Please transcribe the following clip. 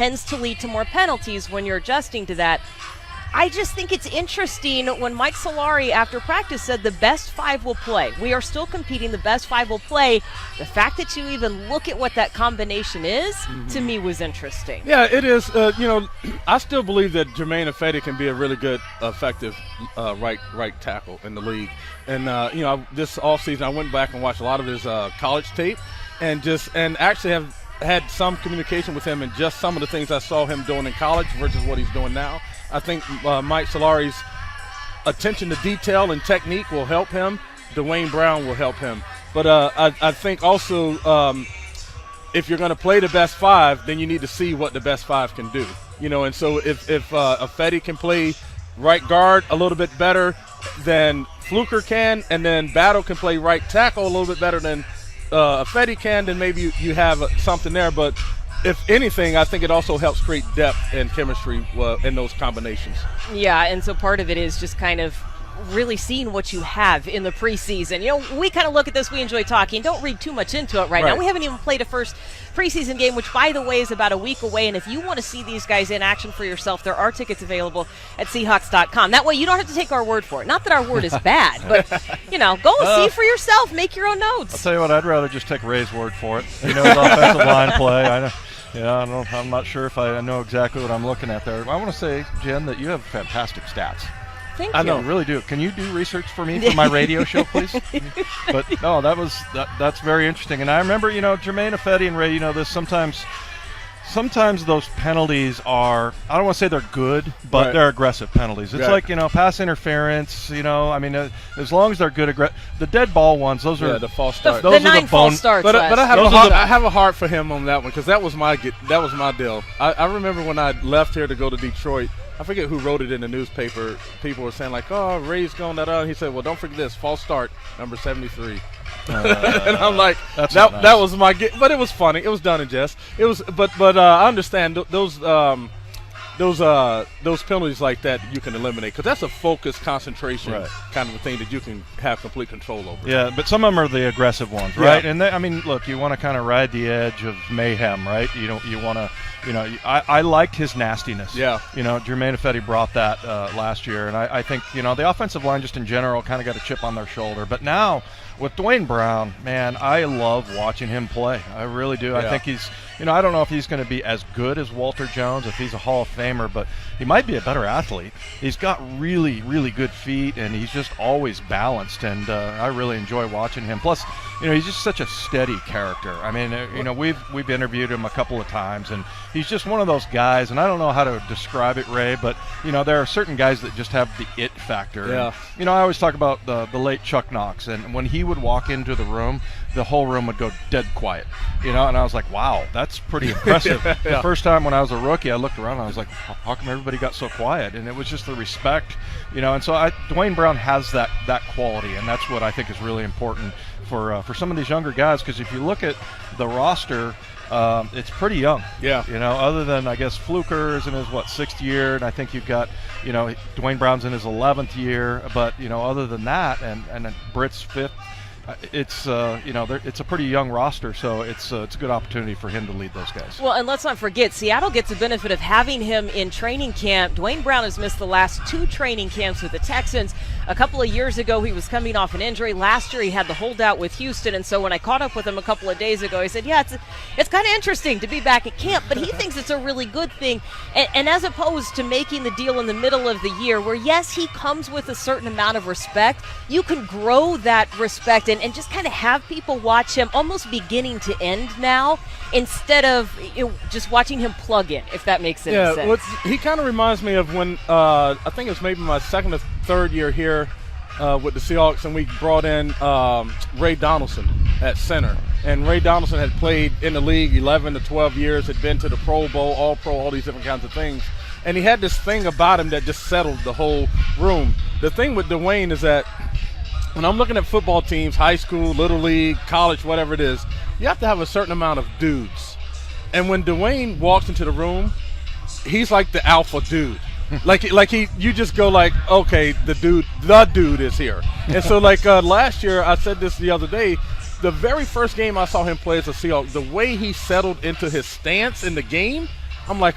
tends to lead to more penalties when you're adjusting to that. I just think it's interesting when Mike Solari after practice said the best 5 will play. We are still competing. The best 5 will play. The fact that you even look at what that combination is, to me, was interesting. Yeah, it is. I still believe that Jermaine Ifedi can be a really good, effective right tackle in the league. And, this offseason I went back and watched a lot of his college tape and actually have had some communication with him and just some of the things I saw him doing in college versus what he's doing now. I think Mike Solari's attention to detail and technique will help him. Dwayne Brown will help him. But I think also if you're going to play the best 5, then you need to see what the best 5 can do. And so if Ifedi can play right guard a little bit better than Fluker can, and then Battle can play right tackle a little bit better than Ifedi can, then maybe you have something there. But if anything, I think it also helps create depth and chemistry in those combinations. Yeah, and so part of it is just kind of really seeing what you have in the preseason. We kind of look at this, we enjoy talking. Don't read too much into it right now. We haven't even played a first preseason game, which, by the way, is about a week away. And if you want to see these guys in action for yourself, there are tickets available at Seahawks.com. That way you don't have to take our word for it. Not that our word is bad, but, go see for yourself. Make your own notes. I'll tell you what, I'd rather just take Ray's word for it. His offensive line play. I know. Yeah, I'm not sure if I know exactly what I'm looking at there. I want to say, Jen, that you have fantastic stats. Thank you. I know, really do. Can you do research for me for my radio show, please? But no, that's very interesting. And I remember, Jermaine Ifedi and Ray, there's sometimes those penalties are, I don't want to say they're good, but they're aggressive penalties. It's like, pass interference, as long as they're good, the dead ball ones, those are the false starts. The 9 false starts. But I have a heart for him on that one because that was my deal. I remember when I left here to go to Detroit, I forget who wrote it in the newspaper. People were saying like, "Oh, Ray's going that." And he said, "Well, don't forget this false start, number 73." And I'm like, that was my get. But it was funny. It was done in jest. It was, but I understand those penalties like that you can eliminate because that's a focused concentration kind of a thing that you can have complete control over. Yeah, but some of them are the aggressive ones, right? And look, you want to kind of ride the edge of mayhem, right? You want to. I liked his nastiness. Yeah. Jermaine Ifedi brought that last year, and I think, the offensive line just in general kind of got a chip on their shoulder. But now with Dwayne Brown, man, I love watching him play. I really do. Yeah. I think he's, I don't know if he's going to be as good as Walter Jones, if he's a Hall of Famer, but he might be a better athlete. He's got really, really good feet, and he's just always balanced, and I really enjoy watching him. Plus, he's just such a steady character. We've interviewed him a couple of times, and he's just one of those guys, and I don't know how to describe it, Ray, but, there are certain guys that just have the it factor. Yeah. And, I always talk about the late Chuck Knox, and when he would walk into the room, the whole room would go dead quiet, and I was like, wow, that's pretty impressive. The first time when I was a rookie, I looked around and I was like, how come everybody got so quiet? And it was just the respect, and so Dwayne Brown has that quality, and that's what I think is really important for some of these younger guys, because if you look at the roster, it's pretty young. Yeah. Other than, I guess, Fluker is in his, 6th year, and I think you've got, Dwayne Brown's in his 11th year, but, other than that, and Britt's 5th, it's it's a pretty young roster, so it's a good opportunity for him to lead those guys. Well, and let's not forget, Seattle gets the benefit of having him in training camp. Dwayne Brown has missed the last 2 training camps with the Texans. A couple of years ago, he was coming off an injury. Last year, he had the holdout with Houston, and so when I caught up with him a couple of days ago, he said, yeah, it's kind of interesting to be back at camp, but he thinks it's a really good thing. And as opposed to making the deal in the middle of the year, where, yes, he comes with a certain amount of respect, you can grow that respect and just kind of have people watch him almost beginning to end now instead of just watching him plug in, if that makes any sense. Yeah, he kind of reminds me of when I think it was maybe my 2nd or 3rd year here with the Seahawks, and we brought in Ray Donaldson at center. And Ray Donaldson had played in the league 11 to 12 years, had been to the Pro Bowl, All-Pro, all these different kinds of things. And he had this thing about him that just settled the whole room. The thing with Dwayne is that when I'm looking at football teams, high school, little league, college, whatever it is, you have to have a certain amount of dudes. And when Dwayne walks into the room, he's like the alpha dude. you just go like, okay, the dude is here. And so last year, I said this the other day, the very first game I saw him play as a Seahawk, the way he settled into his stance in the game, I'm like,